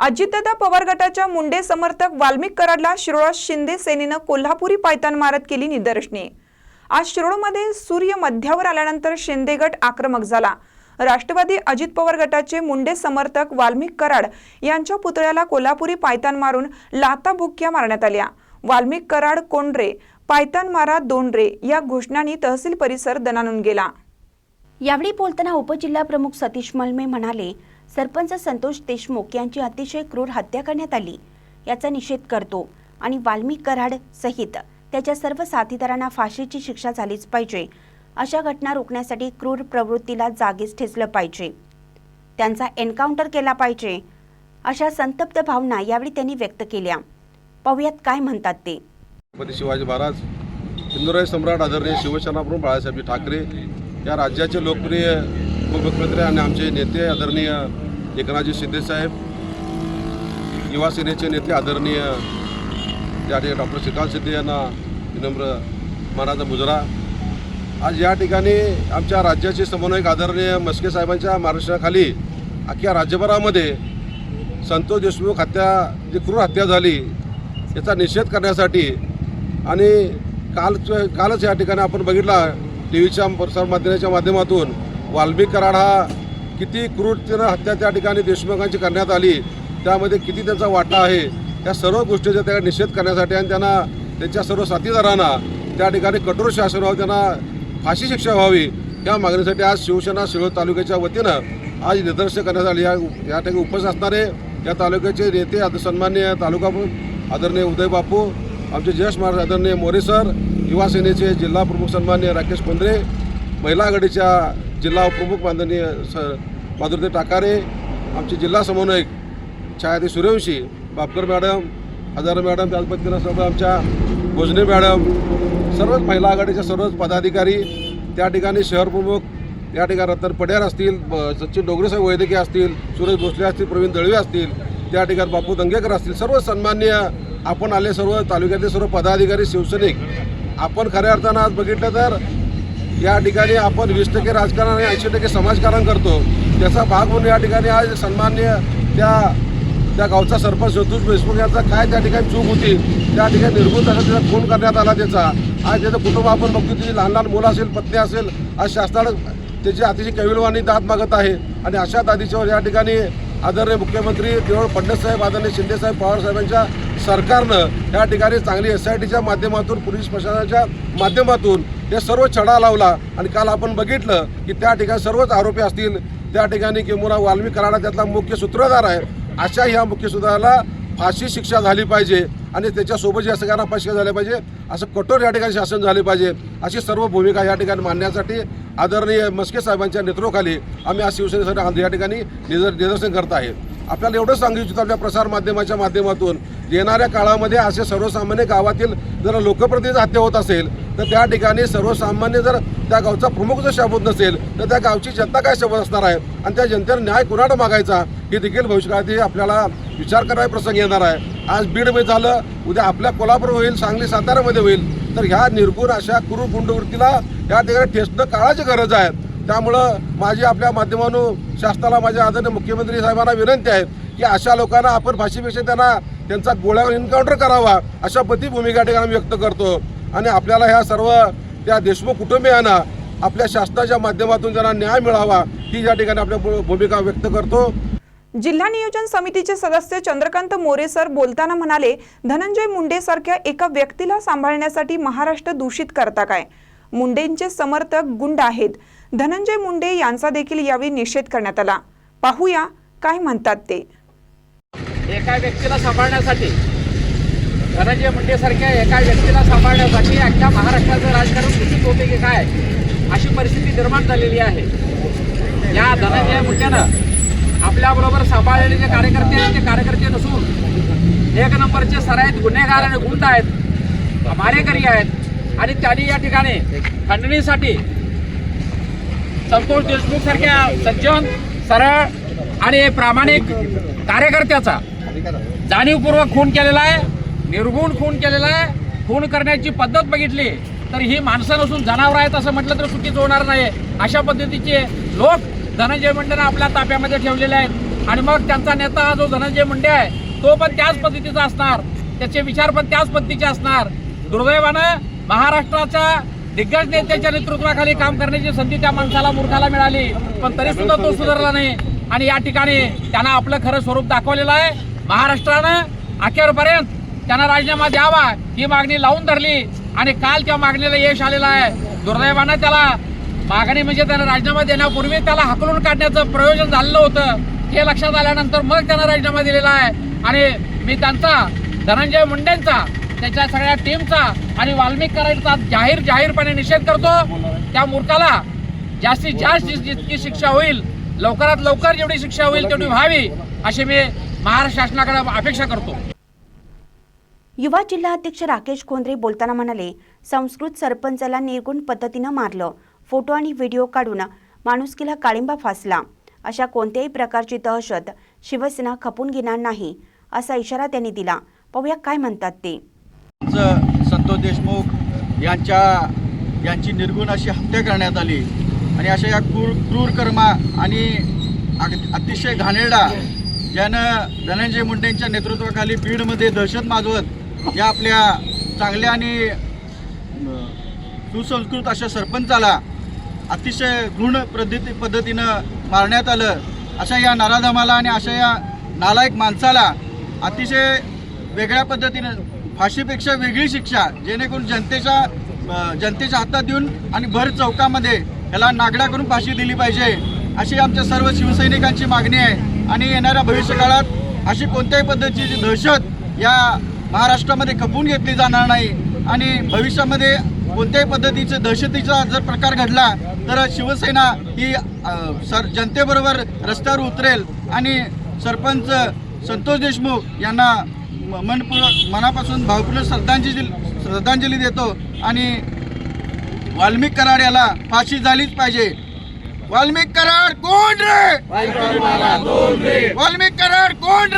अजितदादा पवार गटाच्या मुंडे समर्थक वाल्मिक कराडला शिरोळात शिंदे सेनेनं कोल्हापुरी पायतान मारत केली निदर्शने। आज शिरोळमध्ये सूर्य मध्यावर आल्यानंतर शिंदे गट आक्रमक झाला। राष्ट्रवादी अजित पवार गटाचे मुंडे समर्थक वाल्मिक कराड यांच्या पुतळ्याला कोल्हापुरी पायतान मारून लाथाबुक्क्या मारण्यात आल्या। वाल्मिक कराड कोंडरे पायतान मारा दोंडरे या घोषणांनी तहसील परिसर दणाणून गेला। यावेळी बोलताना उपजिल्हा प्रमुख सतीश मलमे म्हणाले, सरपंच संतोष देशमुख यांची अतिशय क्रूर हत्या करण्यात आली, याचा निषेध करतो आणि वाल्मिक कराड सहित त्याच्या सर्व साथीदारांना फाशीची शिक्षा झालीच पाहिजे। अशा घटना रोखण्यासाठी क्रूर प्रवृत्तीला जागीच ठेचलं पाहिजे, त्यांचा एन्काउंटर केला पाहिजे, अशा संतप्त भावना यावेळी त्यांनी व्यक्त केल्या। पाहुयात काय म्हणतात ते। छत्रपती शिवाजी महाराज, हिंदुराय सम्राट आदरणीय शिवसेना प्रमुख बाळासाहेब ठाकरे या राज्याचे लोकप्रिय उपमुख्यमंत्री आणि आमचे नेते आदरणीय एकनाथजी शिंदे साहेब, युवा सेनेचे नेते आदरणीय या ठिकाणी डॉक्टर श्रीकांत शिंदे यांना विनम्र मानाचा मुजरा। आज या ठिकाणी आमच्या राज्याचे समन्वयक आदरणीय मस्के साहेबांच्या मार्गदर्शनाखाली अख्ख्या राज्यभरामध्ये संतोष देशमुख जी क्रूर हत्या झाली याचा निषेध करण्यासाठी आणि कालच या ठिकाणी आपण बघितला टीव्हीच्या प्रसार माध्यमाच्या माध्यमातून वाल्मिक कराड हा किती क्रूरतेनं हत्या त्या ठिकाणी देशमुखांची करण्यात आली, त्यामध्ये किती त्यांचा वाटा आहे, या सर्व गोष्टीचा त्या निषेध करण्यासाठी आणि त्यांना त्यांच्या सर्व साथीदारांना त्या ठिकाणी कठोर शासन व्हावं, त्यांना फाशी शिक्षा व्हावी या मागणीसाठी आज शिवसेना शिरोळ तालुक्याच्या वतीनं आज निदर्शन करण्यात आली। या ठिकाणी उपस्थित असणारे या तालुक्याचे नेते सन्माननीय तालुका आदरणीय उदय बापू, आमचे ज्येष्ठ महाराज आदरणीय मोरे सर, युवा सेनेचे जिल्हा प्रमुख सन्माननीय राकेश पंधरे, महिला आघाडीच्या जिल्हा प्रमुख माननीय माधुरी टाकारे, आमचे जिल्हा समन्वयक छायाती सूर्यवंशी, बापकर मॅडम, हजारे मॅडम, त्याच पद्धतीनं सर्व आमच्या भोजने मॅडम, सर्वच महिला आघाडीच्या सर्वच पदाधिकारी, त्या ठिकाणी शहर प्रमुख या ठिकाणी रतन पड्यार असतील, सचिन डोंगरेसाहेब वैद्यकीय असतील, सुरेश भोसले असतील, प्रवीण दळवे असतील, त्या ठिकाणी बापू दंगेकर असतील, सर्व सन्माननीय आपण आले सर्व तालुक्यातले सर्व पदाधिकारी शिवसैनिक। आपण खऱ्या अर्थानं आज बघितलं तर या ठिकाणी आपण 20% राजकारण आणि 80% समाजकारण करतो, त्याचा भाग म्हणून या ठिकाणी आज सन्माननीय त्या गावचा सरपंच संतोष देशमुख यांचा काय त्या ठिकाणी चूक होती, त्या ठिकाणी निर्गुण त्याचा खून करण्यात आला त्याचा। आज त्याचं कुटुंब आपण बघतो, त्याची लहान लहान मुलं असेल, पत्नी असेल, आज शासनानं त्याची अतिशय कविलवाणी दाद मागत आहे आणि अशा दादीच्यावर या ठिकाणी आदरणीय मुख्यमंत्री देवेंद्र फडणवीस साहेब, आदरणीय शिंदे साहेब, पवार साहेबांच्या सरकारनं या ठिकाणी चांगली SITच्या माध्यमातून, पोलीस प्रशासनाच्या माध्यमातून हे सर्व छडा लावला आणि काल आपण बघितलं की त्या ठिकाणी सर्वच आरोपी असतील, त्या ठिकाणी किंवा वाल्मिक कराड त्यातला मुख्य सूत्रधार आहे, अशा ह्या मुख्य सूत्रधाराला फाशी शिक्षा झाली पाहिजे आणि त्याच्यासोबत या सगळ्यांना फाशी झाली पाहिजे, असं कठोर या ठिकाणी शासन झाले पाहिजे, अशी सर्व भूमिका या ठिकाणी मांडण्यासाठी आदरणीय मस्के साहेबांच्या नेतृत्वाखाली आम्ही आज शिवसेनेसाठी या ठिकाणी निदर्शन करत आहे। आपल्याला एवढं सांगू इच्छितो आपल्या प्रसार माध्यमाच्या माध्यमातून, येणाऱ्या काळामध्ये असे सर्वसामान्य गावातील जर लोकप्रतिनिधी हत्या होत असेल तर त्या ठिकाणी सर्वसामान्य जर त्या गावचा प्रमुख जर शाबूत नसेल तर त्या गावची जनता काय शाबूत असणार आहे आणि त्या जनतेला न्याय कुणाला मागायचा हे देखील भविष्यकाळात आपल्याला विचार करायचा प्रसंग येणार आहे। आज बीडमध्ये झालं, उद्या आपल्या कोल्हापूर होईल, सांगली सातारामध्ये होईल, तर ह्या निर्गुण अशा क्रूर गुंडवृत्तीला या ठिकाणी ठेचणं काळाची गरज आहे। त्यामुळं माझी आपल्या माध्यमातून शासनाला, माझ्या आदरणीय मुख्यमंत्री साहेबांना विनंती आहे की अशा लोकांना आपण फाशीपेक्षा त्यांचा गोळ्यावर एन्काउंटर करावा, अशा पती भूमिका ठिकाणी व्यक्त करतो आणि आपल्याला ह्या सर्व त्या देशमुख कुटुंबियांना आपल्या शासनाच्या माध्यमातून त्यांना न्याय मिळावा ही या ठिकाणी आपल्या भूमिका व्यक्त करतो। जिल्हा नियोजन समितीचे सदस्य चंद्रकांत मोरे सर बोलताना म्हणाले, धनंजय मुंडे सारख्या एका व्यक्तीला सांभाळण्यासाठी महाराष्ट्र दूषित करता काय? मुंडेंचे समर्थक गुंड आहेत। धनंजय मुंडे यांचा देखील यावेळी निषेध करण्यात आला। पाहूया काय म्हणतात ते। एका व्यक्तीला सांभाळण्यासाठी, धनंजय मुंडे सारख्या एका व्यक्तीला सांभाळण्यासाठी अख्ख्या महाराष्ट्राचं राजकारण दूषित होते की काय, अशी परिस्थिती निर्माण झालेली आहे। या धनंजय मुंडेनं आपल्याबरोबर सांभाळलेले जे कार्यकर्ते आहेत ते कार्यकर्ते नसून एक नंबरचे सराईत गुन्हेगार आणि गुंड आहेत, मारेकरी आहेत आणि त्यांनी या ठिकाणी खंडणीसाठी संतोष देशमुख सारख्या सज्जन, सरळ आणि प्रामाणिक कार्यकर्त्याचा जाणीवपूर्वक खून केलेला आहे, निर्गुण खून केलेला आहे। खून करण्याची पद्धत बघितली तर ही माणसं नसून जनावर आहेत असं म्हटलं तर चुकीचं होणार नाही। अशा पद्धतीचे लोक धनंजय मुंडेंना आपल्या ताब्यामध्ये ठेवलेले आहेत। आणि मग त्यांचा नेता हा जो धनंजय मुंडे आहे तो पण त्याच पद्धतीचा असणार, त्याचे विचार पण त्याच पद्धतीचे असणार. दुर्दैवानं महाराष्ट्राच्या दिग्गज नेत्याच्या नेतृत्वाखाली काम करण्याची संधी त्या माणसाला मूर्खाला मिळाली, पण तरी सुद्धा तो सुधारला नाही आणि या ठिकाणी त्यांना आपलं खरं स्वरूप दाखवलेलं आहे. महाराष्ट्रानं अखेरपर्यंत त्यांना राजीनामा द्यावा ही मागणी लावून धरली आणि काल त्या मागणीला यश आलेलं आहे. दुर्दैवानं त्याला मागणी म्हणजे त्याला राजीनामा देण्यापूर्वी त्याला हाकलून काढण्याचं प्रयोजन झालेलं होतं. हे लक्षात आल्यानंतर मग त्यांना राजीनामा दिलेला आहे आणि मी त्यांचा धनंजय मुंडेंचा, त्याच्या सगळ्या टीमचा आणि वाल्मिक कराडचा जाहीरपणे निषेध करतो. त्या मूर्खाला जास्तीत जास्त जितकी शिक्षा होईल, लवकरात लवकर जेवढी शिक्षा होईल तेवढी व्हावी अशी मी महाराष्ट्र शासनाकडे अपेक्षा करतो. युवा जिल्हाध्यक्ष राकेश खोंद्रे बोलताना म्हणाले, संस्कृत सरपंचाला निर्गुण पद्धतीनं मारलं, फोटो आणि व्हिडिओ काढून माणुसकीला काळिंबा फासला. अशा कोणत्याही प्रकारची दहशत शिवसेना खपून घेणार नाही असा इशारा त्यांनी दिला. पाहूया काय म्हणतात ते. संतोष देशमुख यांची निर्गुण अशी हत्या करण्यात आली आणि अशा या क्रूर कर्मा आणि अतिशय घाणेरडा ज्यानं धनंजय मुंडेंच्या नेतृत्वाखाली बीडमध्ये दहशत माजवत या आपल्या चांगल्या आणि सुसंस्कृत अशा सरपंचाला अतिशय घृण पद्धतीनं मारण्यात आलं. अशा या नराधमाला आणि अशा या नालायक माणसाला अतिशय वेगळ्या पद्धतीनं फाशीपेक्षा वेगळी शिक्षा, जेणेकरून जनतेच्या हातात देऊन आणि भर चौकामध्ये याला नागडा करून फाशी दिली पाहिजे अशी आमच्या सर्व शिवसैनिकांची मागणी आहे. आणि येणाऱ्या भविष्यकाळात अशी कोणत्याही पद्धतीची दहशत या महाराष्ट्रामध्ये खपवून घेतली जाणार नाही आणि भविष्यामध्ये कोणत्याही पद्धतीचा दहशतीचा जर प्रकार घडला तर शिवसेना ही जनतेबरोबर रस्त्यावर उतरेल आणि सरपंच संतोष देशमुख यांना मनापासून भावपूर्ण श्रद्धांजली देतो आणि वाल्मिक कराड याला फाशी झालीच पाहिजे. वाल्मिक कराड कोण रे? वाल्मिक कराड कोण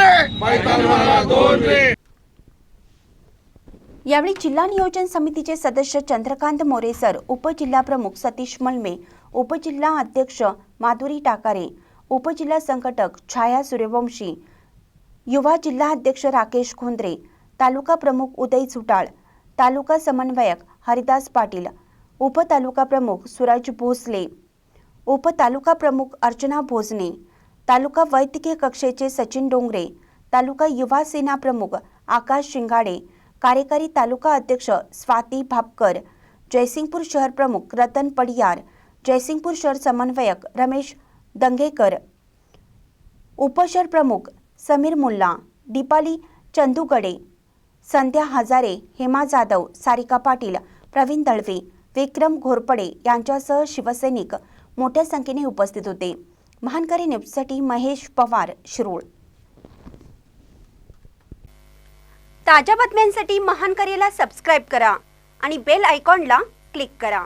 रे? यावेळी जिल्हा नियोजन समितीचे सदस्य चंद्रकांत मोरेसर, उपजिल्हा प्रमुख सतीश मलमे, उपजिल्हा अध्यक्ष माधुरी टाकारे, उपजिल्हा संघटक छाया सूर्यवंशी, युवा जिल्हा अध्यक्ष राकेश खोंद्रे, तालुका प्रमुख उदय झुटाळ, तालुका समन्वयक हरिदास पाटील, उपतालुका प्रमुख सूरज भोसले, उपतालुका प्रमुख अर्चना भोजने, तालुका वैद्यकीय कक्षेचे सचिन डोंगरे, तालुका युवा सेना प्रमुख आकाश शिंगाडे, कार्यकारी तालुका अध्यक्ष स्वाती भापकर, जयसिंगपूर शहर प्रमुख रतन पडियार, जयसिंगपूर शहर समन्वयक रमेश दंगेकर, उपशहर प्रमुख समीर मुल्ला, दीपाली चंदुगडे, संध्या हजारे, हेमा जाधव, सारिका पाटील, प्रवीण दळवे, विक्रम घोरपडे यांच्यासह शिवसैनिक मोठ्या संख्येने उपस्थित होते. महानकरी न्यूजसाठी महेश पवार, शिरोळ. ताज्या बातम्यांसाठी महानकरीला सबस्क्राईब करा आणि बेल आयकॉनला क्लिक करा.